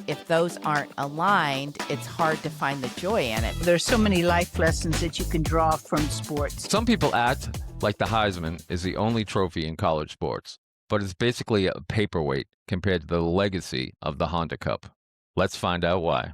if those aren't aligned, it's hard to find the joy in it. There's so many life lessons that you can draw from sports. Some people act like the Heisman is the only trophy in college sports, but it's basically a paperweight compared to the legacy of the Honda Cup. Let's find out why.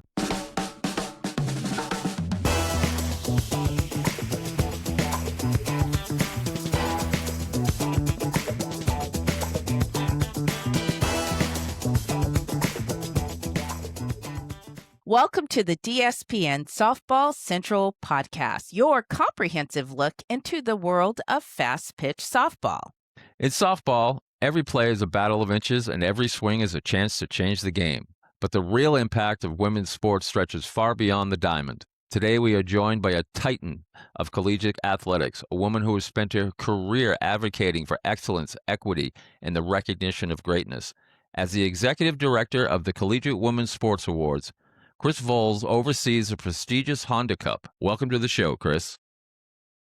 Welcome to the DSPN Softball Central podcast, your comprehensive look into the world of fast-pitch softball. In softball, every play is a battle of inches and every swing is a chance to change the game. But the real impact of women's sports stretches far beyond the diamond. Today we are joined by a titan of collegiate athletics, a woman who has spent her career advocating for excellence, equity, and the recognition of greatness. As the executive director of the Collegiate Women's Sports Awards, Chris Voelz oversees the prestigious Honda Cup. Welcome to the show, Chris.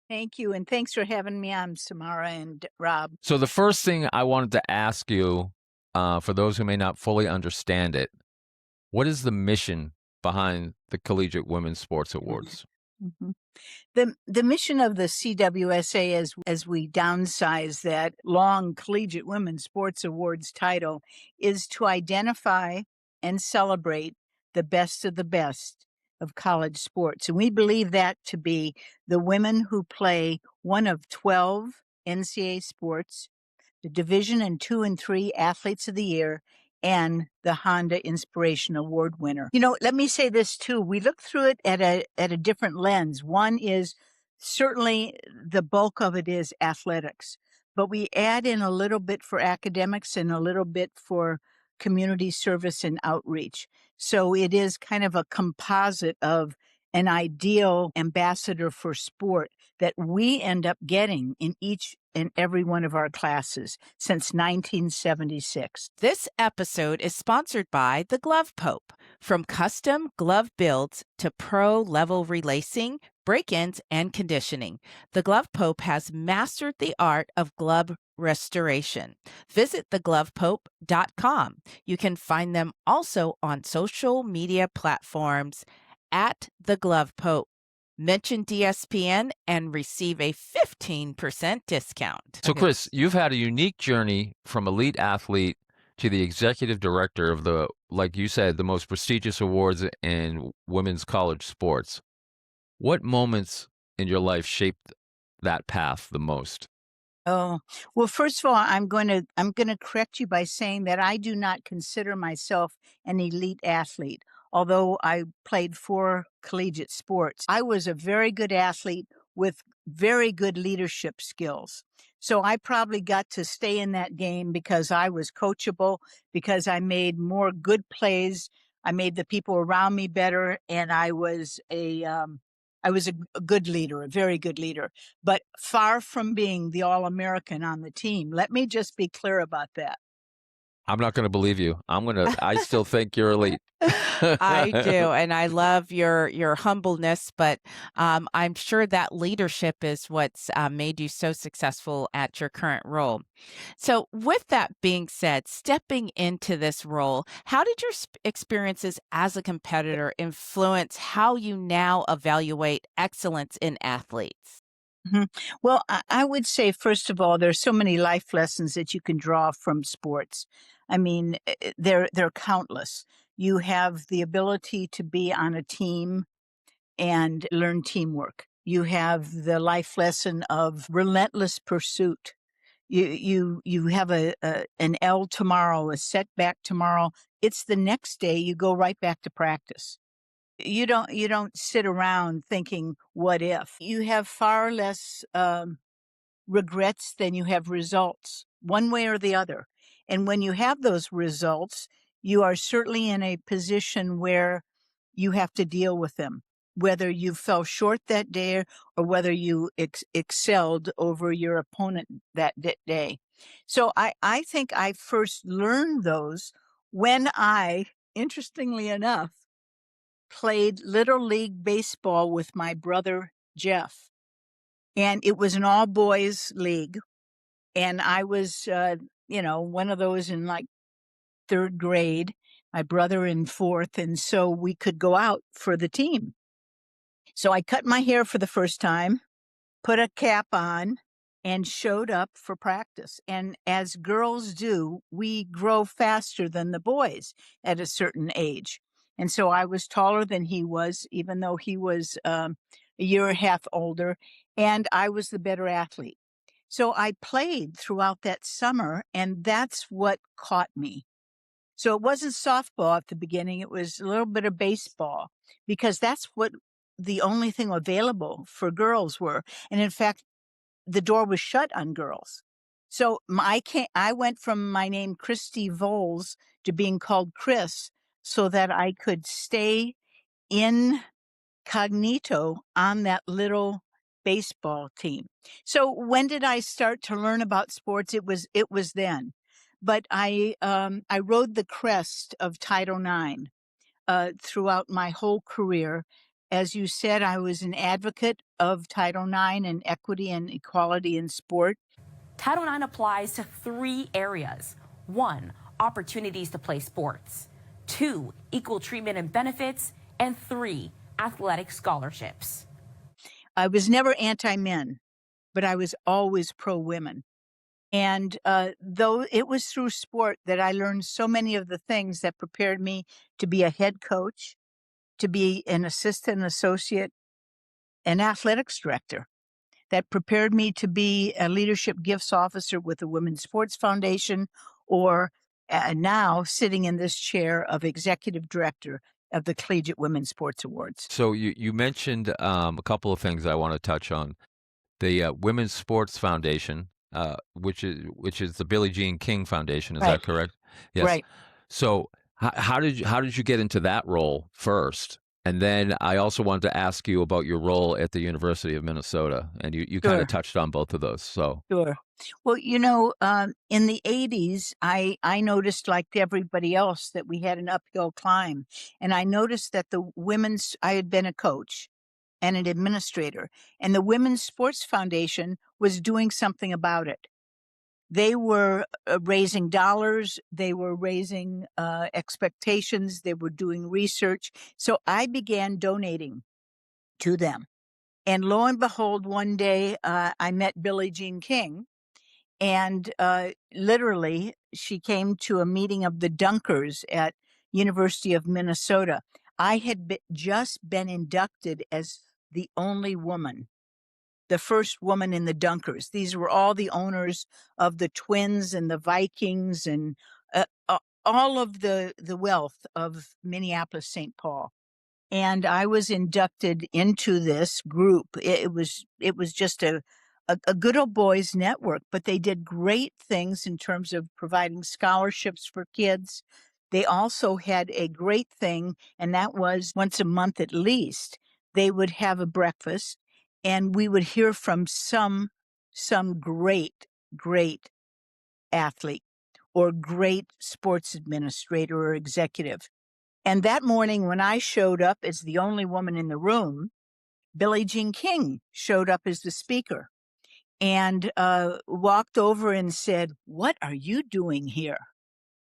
Thank you, and thanks for having me on, Samara and Rob. So the first thing I wanted to ask you, for those who may not fully understand it, what is the mission behind the Collegiate Women's Sports Awards? Mm-hmm. The mission of the CWSA, as we downsize that long Collegiate Women's Sports Awards title, is to identify and celebrate the best of college sports. And we believe that to be the women who play one of 12 NCAA sports, the Division and 2 and 3 Athletes of the Year, and the Honda Inspiration Award winner. You know, let me say this too. We look through it at a different lens. One is certainly the bulk of it is athletics, but we add in a little bit for academics and a little bit for community service and outreach. So it is kind of a composite of an ideal ambassador for sport that we end up getting in each and every one of our classes since 1976. This episode is sponsored by the Glove Pope. From custom glove builds to pro-level relacing, break-ins, and conditioning, the Glove Pope has mastered the art of glove restoration. Visit theglovepope.com. You can find them also on social media platforms at the Glove Pope. Mention DSPN and receive a 15% discount. So, Chris, you've had a unique journey from elite athlete to the executive director of the, like you said, the most prestigious awards in women's college sports. What moments in your life shaped that path the most? Oh, well, first of all, I'm going to correct you by saying that I do not consider myself an elite athlete. Although I played 4 collegiate sports, I was a very good athlete with very good leadership skills. So I probably got to stay in that game because I was coachable, because I made more good plays. I made the people around me better, and I was a good leader, a very good leader, but far from being the All-American on the team. Let me just be clear about that. I'm not going to believe you. I still think you're elite. I do, and I love your humbleness, but I'm sure that leadership is what's made you so successful at your current role. So with that being said, stepping into this role, how did your experiences as a competitor influence how you now evaluate excellence in athletes? Mm-hmm. Well, I would say, first of all, there's so many life lessons that you can draw from sports. I mean, they're countless. You have the ability to be on a team and learn teamwork. You have the life lesson of relentless pursuit. You have an L tomorrow, a setback tomorrow. It's the next day. You go right back to practice. You don't sit around thinking, what if? You have far less regrets than you have results, one way or the other. And when you have those results, you are certainly in a position where you have to deal with them, whether you fell short that day or whether you excelled over your opponent that day. So I think I first learned those when I, interestingly enough, played Little League baseball with my brother, Jeff. And it was an all-boys league. And I was, one of those in like 3rd grade. my brother in fourth, and so we could go out for the team. So I cut my hair for the first time, put a cap on, and showed up for practice. And as girls do, we grow faster than the boys at a certain age. And so I was taller than he was, even though he was a year and a half older, and I was the better athlete. So I played throughout that summer, and that's what caught me. So it wasn't softball at the beginning, it was a little bit of baseball, because that's what the only thing available for girls were. And in fact, the door was shut on girls. So I went from my name, Christy Voelz, to being called Chris so that I could stay incognito on that little baseball team. So when did I start to learn about sports? It was then. But I rode the crest of Title IX throughout my whole career. As you said, I was an advocate of Title IX and equity and equality in sport. Title IX applies to 3 areas. 1, opportunities to play sports. 2, equal treatment and benefits. And 3, athletic scholarships. I was never anti-men, but I was always pro-women. And though it was through sport that I learned so many of the things that prepared me to be a head coach, to be an assistant associate, an athletics director, that prepared me to be a leadership gifts officer with the Women's Sports Foundation, or now sitting in this chair of executive director of the Collegiate Women's Sports Awards. So you mentioned a couple of things I want to touch on. The Women's Sports Foundation, which is the Billie Jean King Foundation. Is that correct? Yes. Right. So how did you get into that role first? And then I also wanted to ask you about your role at the University of Minnesota, and you kind Sure. of touched on both of those. So Sure. Well, in the 80s, I noticed, like everybody else, that we had an uphill climb. And I noticed that I had been a coach and an administrator, and the Women's Sports Foundation was doing something about it. They were raising dollars, they were raising expectations, they were doing research. So I began donating to them. And lo and behold, one day I met Billie Jean King, and literally she came to a meeting of the Dunkers at University of Minnesota. I had just been inducted as the only woman, the first woman in the Dunkers. These were all the owners of the Twins and the Vikings and all of the wealth of Minneapolis, St. Paul. And I was inducted into this group. It was just a good old boys network, but they did great things in terms of providing scholarships for kids. They also had a great thing, and that was once a month at least, they would have a breakfast, and we would hear from some great athlete or great sports administrator or executive. And that morning when I showed up as the only woman in the room, Billie Jean King showed up as the speaker and walked over and said, "What are you doing here?"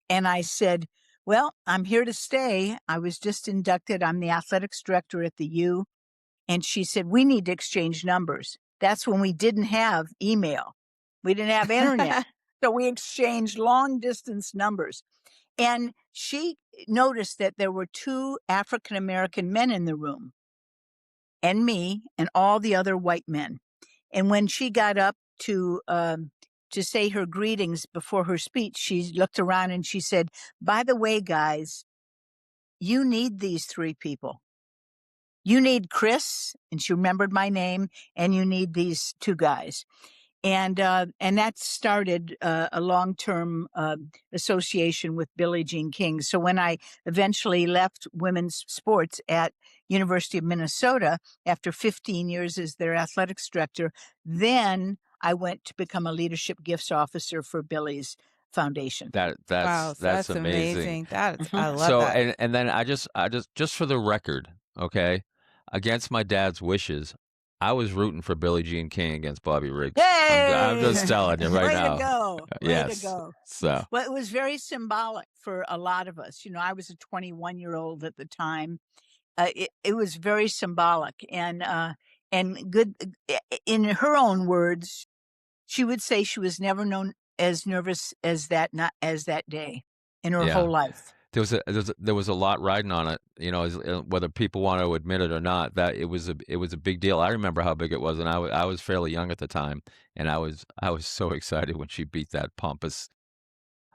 And I said, "Well, I'm here to stay. I was just inducted. I'm the athletics director at the U." And she said, "We need to exchange numbers." That's when we didn't have email. We didn't have internet. So we exchanged long distance numbers. And she noticed that there were 2 African-American men in the room, and me and all the other white men. And when she got up to say her greetings before her speech, she looked around and she said, "By the way, guys, you need these 3 people. You need Chris," and she remembered my name, "and you need these 2 guys." And that started a long-term association with Billie Jean King. So when I eventually left women's sports at University of Minnesota after 15 years as their athletics director, then I went to become a leadership gifts officer for Billie's foundation. Wow, That's so amazing. I love So that. and then I just for the record, okay, against my dad's wishes, I was rooting for Billie Jean King against Bobby Riggs. I'm Hey! just telling you right Way now. to go. Way to Yes. go. So Well, it was very symbolic for a lot of us. You know, I was a 21-year-old at the time. It was very symbolic and good. In her own words, she would say she was never known as nervous as that day in her yeah, whole life. there was a lot riding on it. You know, whether people want to admit it or not, that it was a big deal. I remember how big it was, and I was fairly young at the time, and I was so excited when she beat that pompous.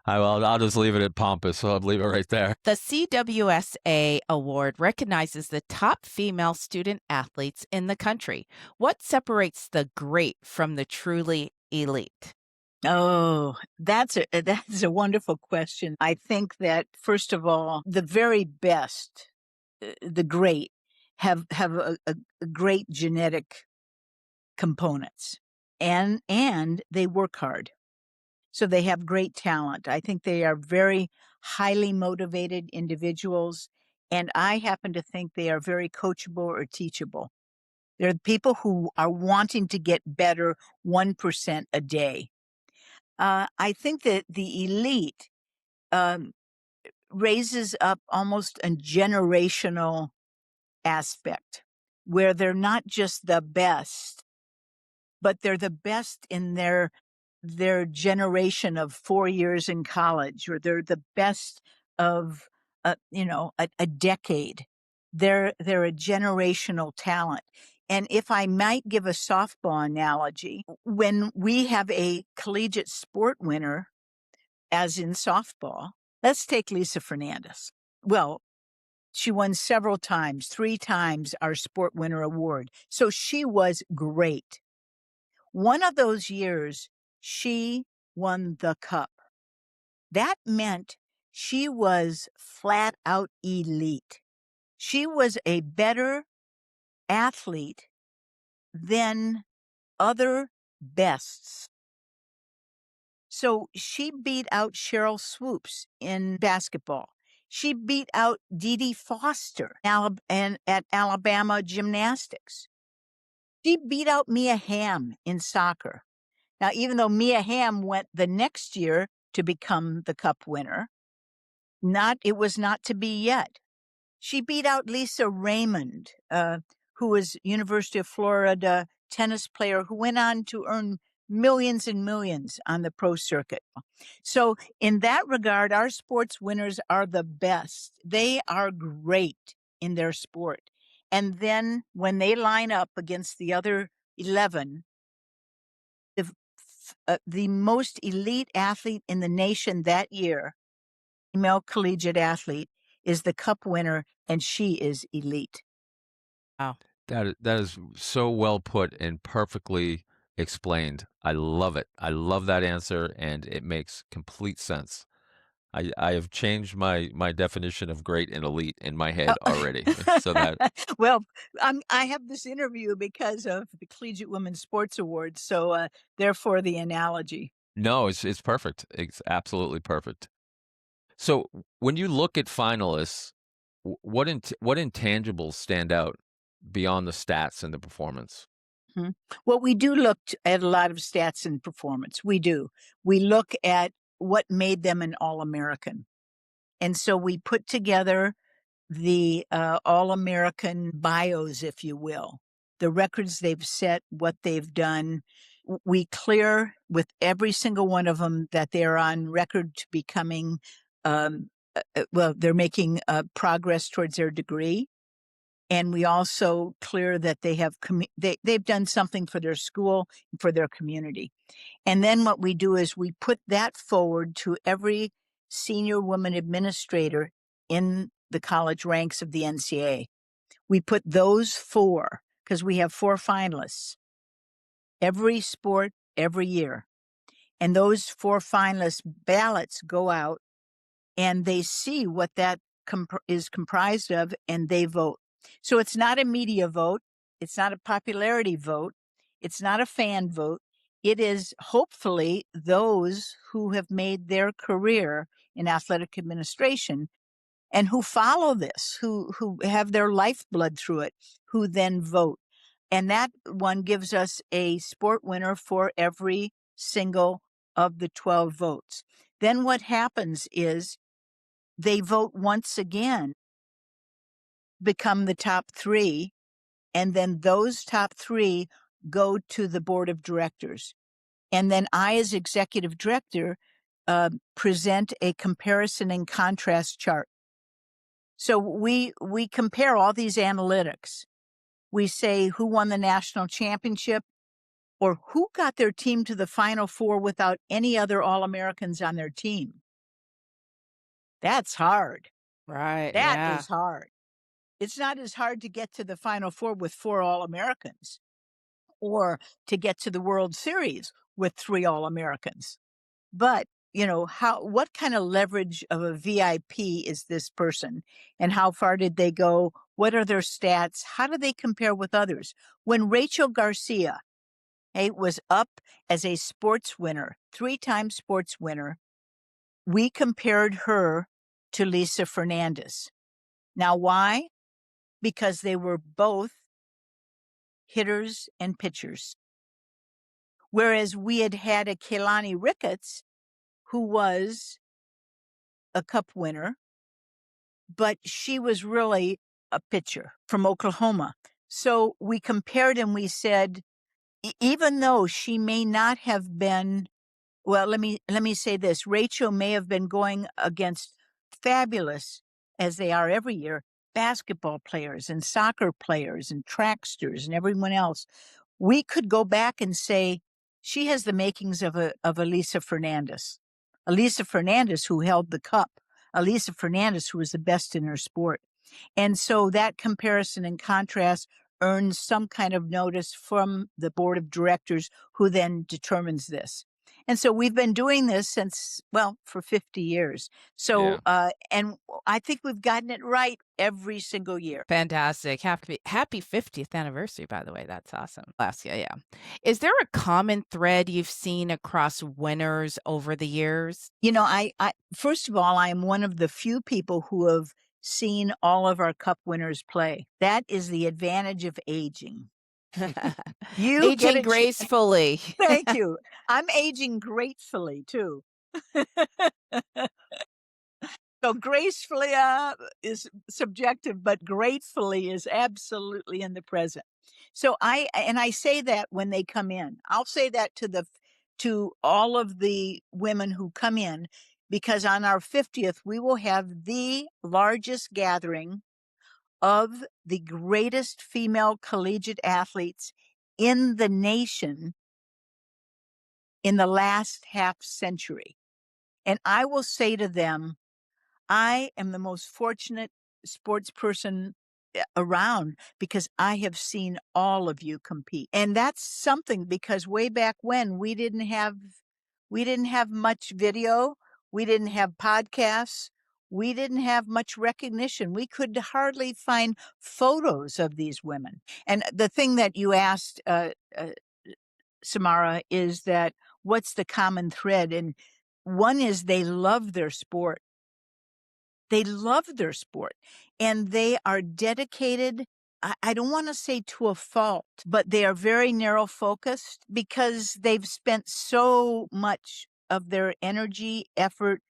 I'll just leave it at pompous. So I'll leave it right there. The CWSA award recognizes the top female student athletes in the country. What separates the great from the truly elite? Oh, that's a wonderful question. I think that first of all, the very best, the great, have a great genetic components, and they work hard. So they have great talent. I think they are very highly motivated individuals, and I happen to think they are very coachable or teachable. They're people who are wanting to get better 1% a day. I think that the elite um, raises up almost a generational aspect where they're not just the best, but they're the best in their generation of 4 years in college, or they're the best of a decade. They're a generational talent. And if I might give a softball analogy, when we have a collegiate sport winner, as in softball, let's take Lisa Fernandez. Well, she won several times, 3 times our sport winner award. So she was great. One of those years, she won the cup. That meant she was flat out elite. She was a better athlete than other bests. So she beat out Cheryl Swoops in basketball. She beat out Dee Dee Foster and at Alabama gymnastics. She beat out Mia Hamm in soccer. Now, even though Mia Hamm went the next year to become the cup winner, it was not to be yet. She beat out Lisa Raymond, who was University of Florida tennis player who went on to earn millions and millions on the pro circuit. So in that regard, our sports winners are the best. They are great in their sport. And then when they line up against the other 11, the most elite athlete in the nation that year, female collegiate athlete, is the cup winner, and she is elite. Wow. That is so well put and perfectly explained. I love it. I love that answer, and it makes complete sense. I have changed my definition of great and elite in my head already. So that Well, I have this interview because of the Collegiate Women's Sports Awards, so therefore the analogy. no, it's perfect. It's absolutely perfect. So when you look at finalists, what intangibles stand out beyond the stats and the performance? Mhm. Well, we do look at a lot of stats and performance. We do. We look at what made them an All-American. And so we put together the All-American bios, if you will, the records they've set, what they've done. We clear with every single one of them that they're on record to becoming, they're making progress towards their degree. And we also clear that they have they've done something for their school, for their community. And then what we do is we put that forward to every senior woman administrator in the college ranks of the NCAA. We put those 4, because we have 4 finalists, every sport, every year. And those 4 finalists' ballots go out, and they see what that is comprised of, and they vote. So it's not a media vote. It's not a popularity vote. It's not a fan vote. It is hopefully those who have made their career in athletic administration and who follow this, who have their lifeblood through it, who then vote. And that one gives us a sport winner for every single of the 12 votes. Then what happens is they vote once again, become the top 3, and then those top 3 go to the board of directors. And then I, as executive director, present a comparison and contrast chart. So we compare all these analytics. We say who won the national championship or who got their team to the Final Four without any other All-Americans on their team. That's hard. Right. That Yeah. is hard. It's not as hard to get to the Final Four with 4 All-Americans or to get to the World Series with 3 All-Americans. But, what kind of leverage of a VIP is this person? And how far did they go? What are their stats? How do they compare with others? When Rachel Garcia was up as a sports winner, 3-time sports winner, we compared her to Lisa Fernandez. Now, why? Because they were both hitters and pitchers. Whereas we had a Keilani Ricketts, who was a cup winner, but she was really a pitcher from Oklahoma. So we compared and we said, even though she may not have been, well, let me say this, Rachel may have been going against fabulous, as they are every year, basketball players and soccer players and tracksters and everyone else. We could go back and say, she has the makings of a Lisa Fernandez. Lisa Fernandez who held the cup. Lisa Fernandez who was the best in her sport. And so that comparison and contrast earns some kind of notice from the board of directors who then determines this. And so we've been doing this since, for 50 years. So, and I think we've gotten it right every single year. Fantastic. Happy 50th anniversary, by the way. That's awesome. Alaska, yeah. Is there a common thread you've seen across winners over the years? I first of all, I am one of the few people who have seen all of our cup winners play. That is the advantage of aging. You aging gracefully. Thank you. I'm aging gratefully too. So gracefully is subjective, but gratefully is absolutely in the present. So I say that when they come in. I'll say that to all of the women who come in, because on our 50th, we will have the largest gathering of the greatest female collegiate athletes in the nation in the last half century. And I will say to them, I am the most fortunate sports person around because I have seen all of you compete. And that's something, because way back when we didn't have much video, we didn't have podcasts, we didn't have much recognition. We could hardly find photos of these women. And the thing that you asked, Samara, is that what's the common thread? And one is they love their sport. They love their sport and they are dedicated. I don't want to say to a fault, but they are very narrow focused because they've spent so much of their energy, effort,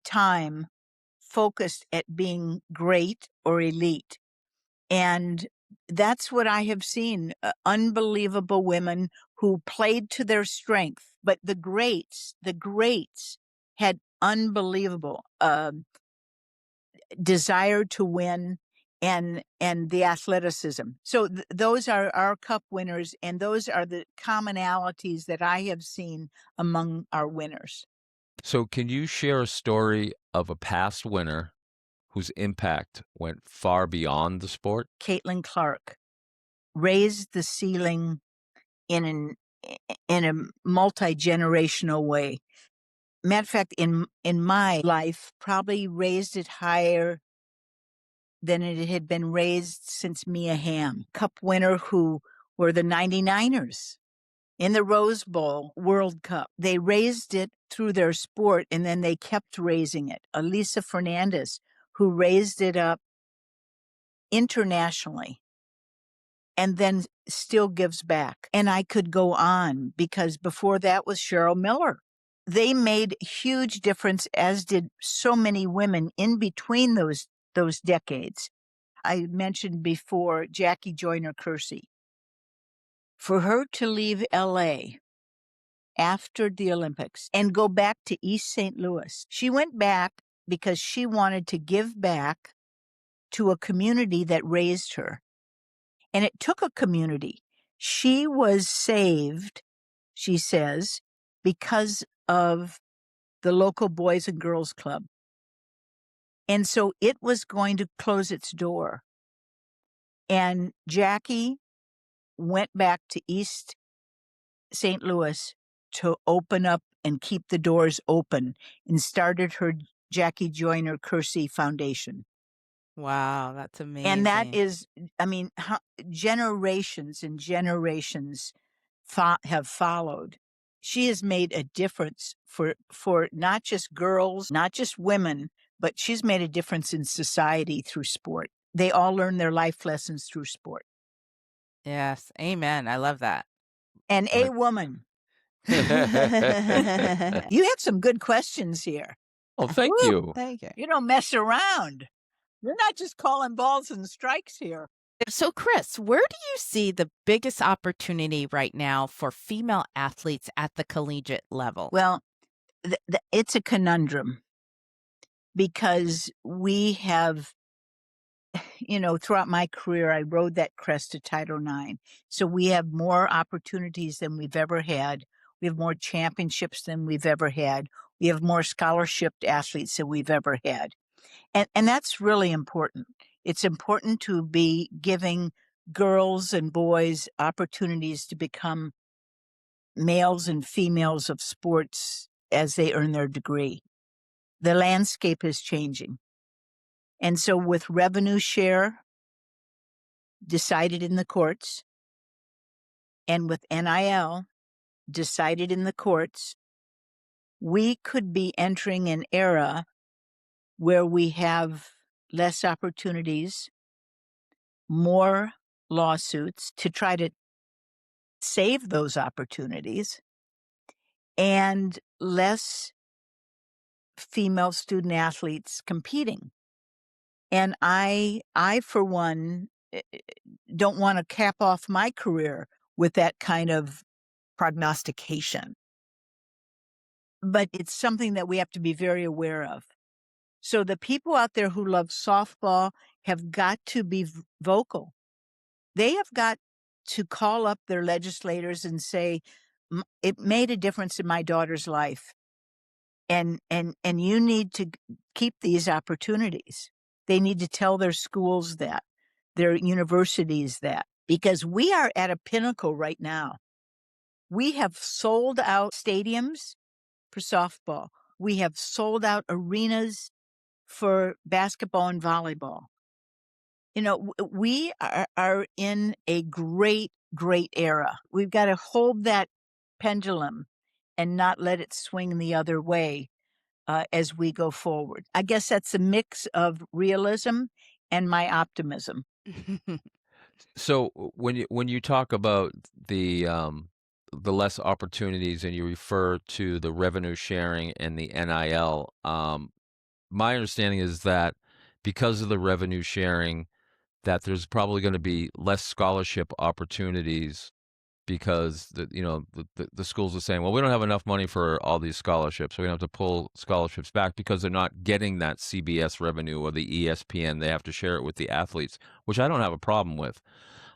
time focused at being great or elite. And that's what I have seen. Unbelievable women who played to their strength, but the greats had unbelievable desire to win and the athleticism. So those are our cup winners, and those are the commonalities that I have seen among our winners. So can you share a story of a past winner whose impact went far beyond the sport? Caitlin Clark raised the ceiling in a multi-generational way. Matter of fact, in my life, probably raised it higher than it had been raised since Mia Hamm, Cup winner who were the 99ers in the Rose Bowl World Cup. They raised it through their sport, and then they kept raising it. Lisa Fernandez, who raised it up internationally. and then still gives back. And I could go on, because before that was Cheryl Miller. They made huge difference, as did so many women in between those decades. I mentioned before Jackie Joyner Kersee. For her to leave LA after the Olympics and go back to East St. Louis, she went back because she wanted to give back to a community that raised her. And it took a community. She was saved, she says, because of the local Boys and Girls Club. And so it was going to close its door. And Jackie went back to East St. Louis to open up and keep the doors open, and started her Jackie Joyner Kersee Foundation. Wow, that's amazing. And that is, I mean, generations and generations have followed. She has made a difference for not just girls, not just women, but she's made a difference in society through sport. They all learn their life lessons through sport. Yes, amen. I love that. And a woman. You had some good questions here. Oh, thank Woo! you. Thank you. You don't mess around. You're not just calling balls and strikes here. So, Chris, where do you see the biggest opportunity right now for female athletes at the collegiate level? Well, it's a conundrum, because we have, throughout my career, I rode that crest to Title IX. So we have more opportunities than we've ever had. We have more championships than we've ever had. We have more scholarship athletes than we've ever had. And that's really important. It's important to be giving girls and boys opportunities to become males and females of sports as they earn their degree. The landscape is changing. And so with revenue share decided in the courts, and with NIL decided in the courts, we could be entering an era where we have less opportunities, more lawsuits to try to save those opportunities, and less female student athletes competing. And I for one, don't want to cap off my career with that kind of prognostication. But it's something that we have to be very aware of. So the people out there who love softball have got to be vocal. They have got to call up their legislators and say, it made a difference in my daughter's life. And you need to keep these opportunities. They need to tell their schools that, their universities that, because we are at a pinnacle right now. We have sold out stadiums for softball. We have sold out arenas for basketball and volleyball. We are in a great, great era. We've got to hold that pendulum and not let it swing the other way as we go forward. I guess that's a mix of realism and my optimism. So when you talk about the less opportunities and you refer to the revenue sharing and the NIL, my understanding is that because of the revenue sharing, that there's probably going to be less scholarship opportunities, because the schools are saying, well, we don't have enough money for all these scholarships, so we have to pull scholarships back because they're not getting that CBS revenue or the ESPN. They have to share it with the athletes, which I don't have a problem with.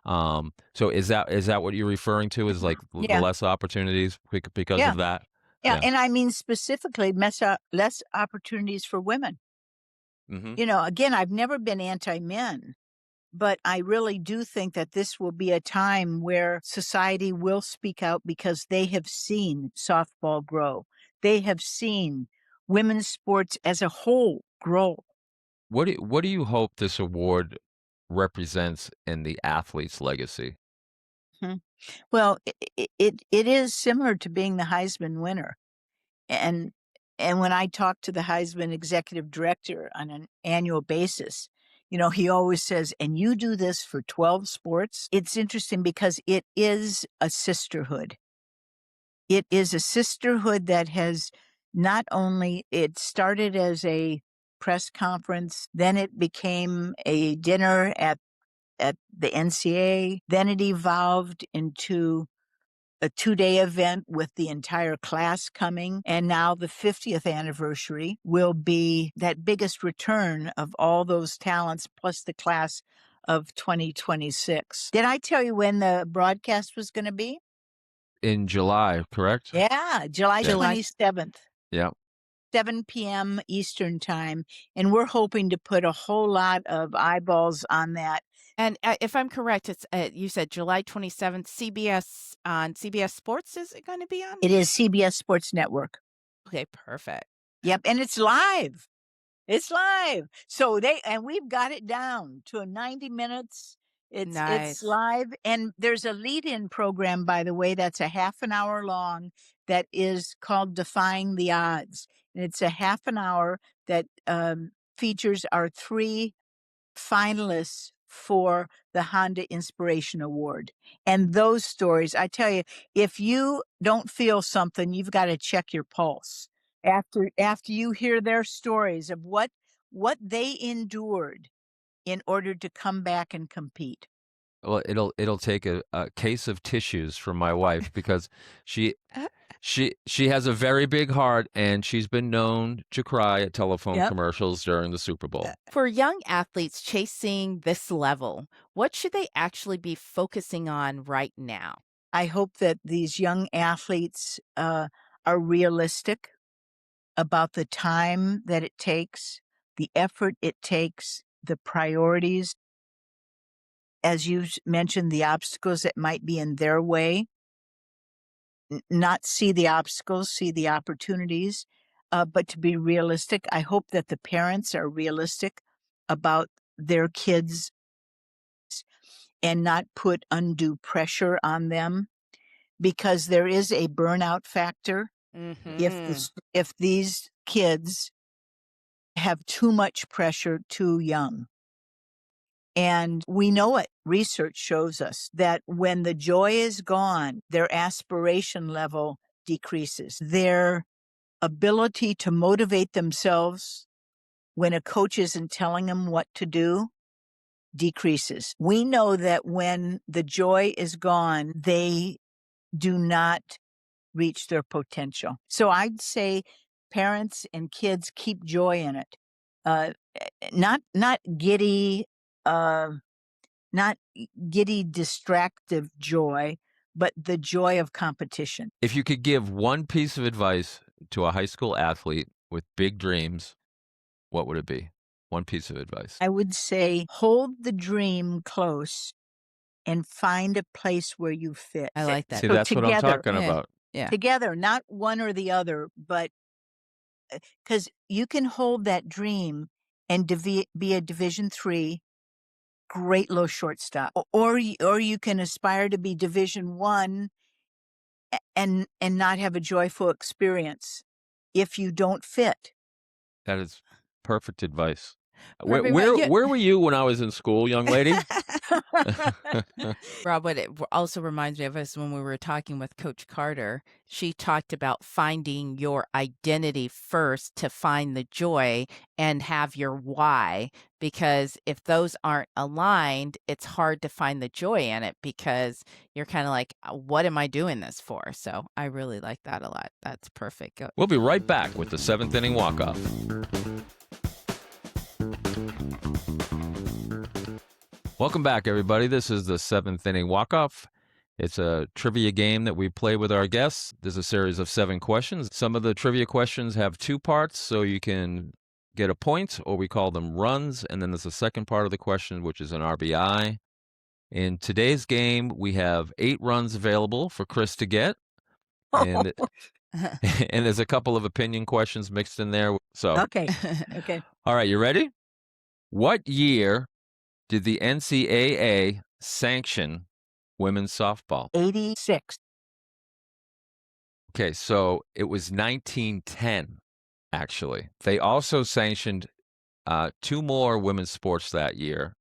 So is that what you're referring to, is like the less opportunities because of that? Yeah, and I mean specifically less opportunities for women. Mm-hmm. Again, I've never been anti-men, but I really do think that this will be a time where society will speak out, because they have seen softball grow. They have seen women's sports as a whole grow. What do you hope this award represents in the athlete's legacy? Well, it is similar to being the Heisman winner. And when I talk to the Heisman executive director on an annual basis, You know, he always says, and you do this for 12 sports. It's interesting because it is a sisterhood. It is a sisterhood that has not only, it started as a press conference, then it became a dinner at the NCAA, then it evolved into a 2-day event with the entire class coming. And now the 50th anniversary will be that biggest return of all those talents plus the class of 2026. Did I tell you when the broadcast was going to be? In July, correct? Yeah, July Yeah. 27th. Yeah. 7 p.m. Eastern time. And we're hoping to put a whole lot of eyeballs on that. And if I'm correct, it's you said July 27th, CBS on CBS Sports. Is it going to be on? It is CBS Sports Network. Okay, perfect. Yep, and it's live. It's live. So we've got it down to 90 minutes. It's Nice. live, and there's a lead-in program, by the way, that's a half an hour long that is called Defying the Odds. And it's a half an hour that features our 3 finalists for the Honda Inspiration Award. And those stories, I tell you, if you don't feel something, you've got to check your pulse. After you hear their stories of what they endured in order to come back and compete. Well, it'll take a case of tissues from my wife because she has a very big heart, and she's been known to cry at telephone Yep. commercials during the Super Bowl. For young athletes chasing this level, what should they actually be focusing on right now? I hope that these young athletes are realistic about the time that it takes, the effort it takes, the priorities. As you mentioned, the obstacles that might be in their way. Not see the obstacles, see the opportunities, but to be realistic. I hope that the parents are realistic about their kids and not put undue pressure on them, because there is a burnout factor. If these kids have too much pressure too young. And we know it. Research shows us that when the joy is gone, their aspiration level decreases. Their ability to motivate themselves when a coach isn't telling them what to do decreases. We know that when the joy is gone, they do not reach their potential. So I'd say parents and kids, keep joy in it. Not giddy, distractive joy, but the joy of competition. If you could give one piece of advice to a high school athlete with big dreams, what would it be? One piece of advice. I would say hold the dream close and find a place where you fit. I like that. See, So that's what I'm together, talking about. Yeah. together, not one or the other, but because you can hold that dream and be a Division III great low shortstop, or you can aspire to be Division I and not have a joyful experience if you don't fit. That is perfect advice. Robbie, Where were you when I was in school, young lady? Rob, what it also reminds me of is when we were talking with Coach Carter, she talked about finding your identity first to find the joy and have your why, because if those aren't aligned, it's hard to find the joy in it because you're kind of like, what am I doing this for? So I really like that a lot. That's perfect. We'll be right back with the 7th inning walk-off. Welcome back, everybody. This is the 7th inning walk-off. It's a trivia game that we play with our guests. There's a series of 7 questions. Some of the trivia questions have 2 parts, so you can get a point, or we call them runs. And then there's a second part of the question, which is an RBI. In today's game, we have 8 runs available for Chris to get. And and there's a couple of opinion questions mixed in there. So Okay. All right, you ready? What year did the NCAA sanction women's softball? 86. Okay, so it was 1910, actually. They also sanctioned two more women's sports that year.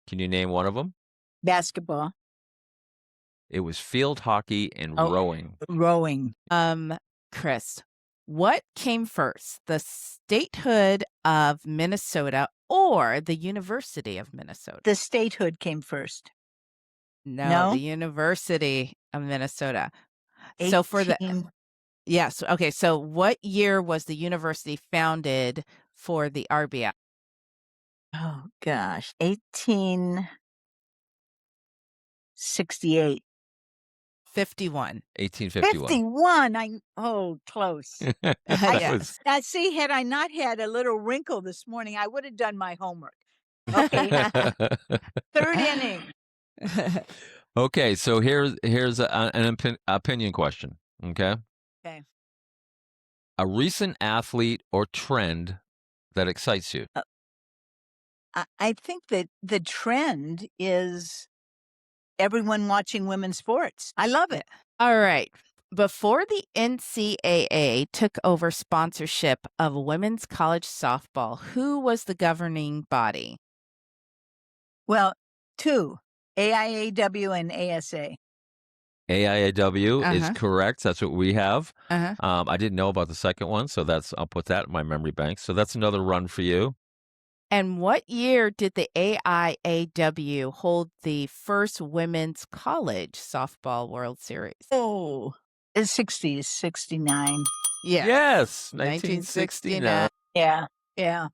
Can you name one of them? Basketball. It was field hockey and Oh. rowing. Rowing. Chris, what came first, the statehood of Minnesota or the University of Minnesota? The statehood came first. No, the University of Minnesota. So for the 18 yes, okay. So what year was the university founded for the RBI? Oh gosh, 1868. 51. 1851. Close. Yes. Now, see, had I not had a little wrinkle this morning, I would have done my homework. Okay, third inning. Okay, so here's an opinion question. Okay. Okay. A recent athlete or trend that excites you. I think that the trend is everyone watching women's sports. I love it. All right. Before the NCAA took over sponsorship of women's college softball, who was the governing body? Well, two, AIAW and ASA. AIAW is Uh-huh. correct. That's what we have. Uh-huh. I didn't know about the second one, so I'll put that in my memory bank. So that's another run for you. And what year did the AIAW hold the first women's college softball World Series? Oh, it's 60s, 69. Yes, 1969. 1969. Yeah.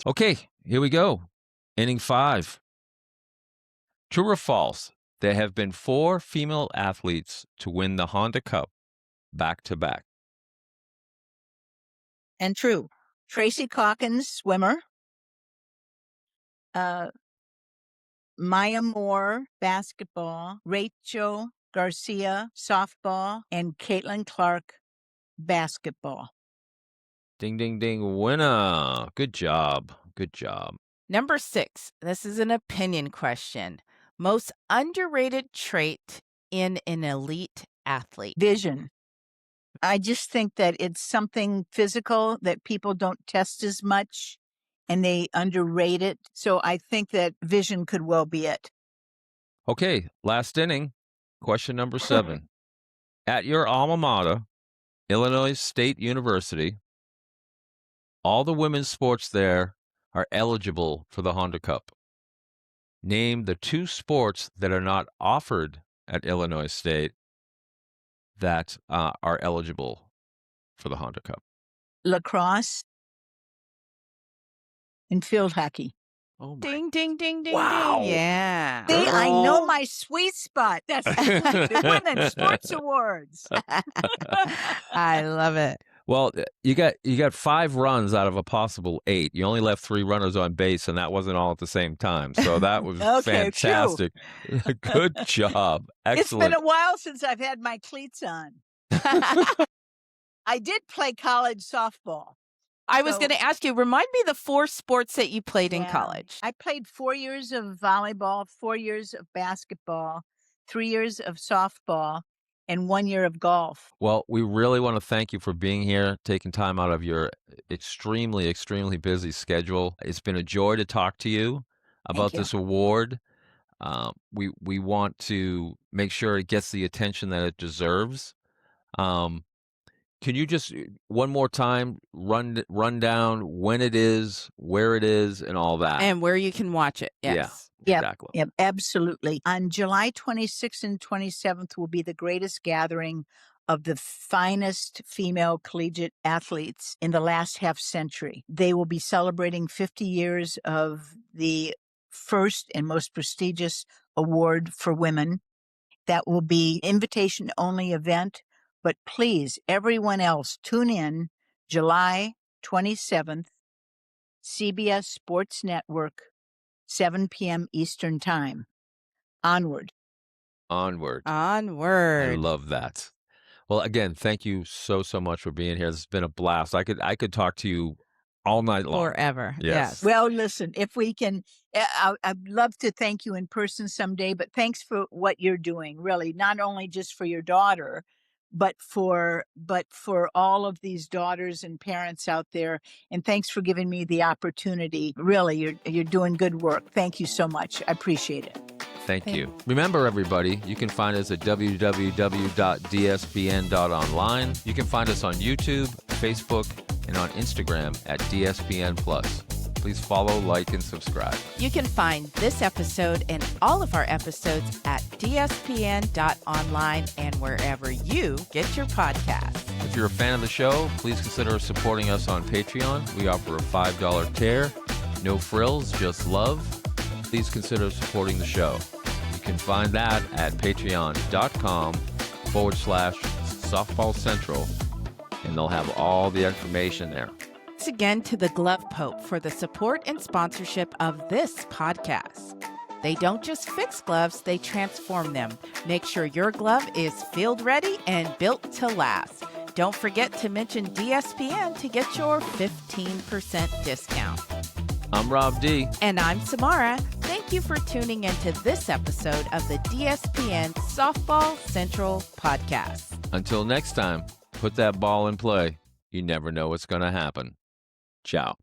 Okay, here we go. Inning 5. True or false? There have been 4 female athletes to win the Honda Cup back to back. And true. Tracy Calkins, swimmer. Maya Moore, basketball. Rachel Garcia, softball. And Caitlin Clark, basketball. Ding, ding, ding. Winner. Good job. Good job. Number 6. This is an opinion question. Most underrated trait in an elite athlete. Vision. I just think that it's something physical that people don't test as much and they underrate it. So I think that vision could well be it. Okay, last inning. Question number 7. At your alma mater, Illinois State University, all the women's sports there are eligible for the Honda Cup. Name the 2 sports that are not offered at Illinois State that are eligible for the Honda Cup. Lacrosse and field hockey. Oh, Ding, ding, ding, ding, Wow. ding. Yeah. See, I know my sweet spot. That's Women's Sports Awards. I love it. Well, you got 5 runs out of a possible 8. You only left 3 runners on base, and that wasn't all at the same time. So that was Okay, fantastic. Good job. Excellent. It's been a while since I've had my cleats on. I did play college softball. I was So- going to ask you, remind me the 4 sports that you played in Yeah. college. I played 4 years of volleyball, 4 years of basketball, 3 years of softball, and 1 year of golf. Well, we really want to thank you for being here, taking time out of your extremely, extremely busy schedule. It's been a joy to talk to you about you. this award. We want to make sure it gets the attention that it deserves. Can you just one more time run down when it is, where it is, and all that? And where you can watch it. Yes. Yep. Exactly. Yep, absolutely. On July 26th and 27th will be the greatest gathering of the finest female collegiate athletes in the last half century. They will be celebrating 50 years of the first and most prestigious award for women. That will be invitation-only event, but please, everyone else, tune in July 27th, CBS Sports Network, 7 p.m. Eastern Time. Onward. Onward. Onward. I love that. Well, again, thank you so much for being here. This has been a blast. I could talk to you all night long. Forever. Yes. Yes. Well, listen, if we can, I'd love to thank you in person someday, but thanks for what you're doing, really, not only just for your daughter, but for all of these daughters and parents out there. And thanks for giving me the opportunity. Really, you're doing good work. Thank you so much. I appreciate it. Thank you. Remember, everybody, you can find us at www.dspn.online. You can find us on YouTube, Facebook, and on Instagram at DSPN+. Please follow, like, and subscribe. You can find this episode and all of our episodes at dspn.online and wherever you get your podcasts. If you're a fan of the show, please consider supporting us on Patreon. We offer a $5 tier. No frills, just love. Please consider supporting the show. You can find that at patreon.com/Softball Central, and they'll have all the information there. Thanks again to the Glove Pope for the support and sponsorship of this podcast. They don't just fix gloves, they transform them. Make sure your glove is field ready and built to last. Don't forget to mention DSPN to get your 15% discount. I'm Rob D. And I'm Samara. Thank you for tuning into this episode of the DSPN Softball Central podcast. Until next time, put that ball in play. You never know what's going to happen. Ciao.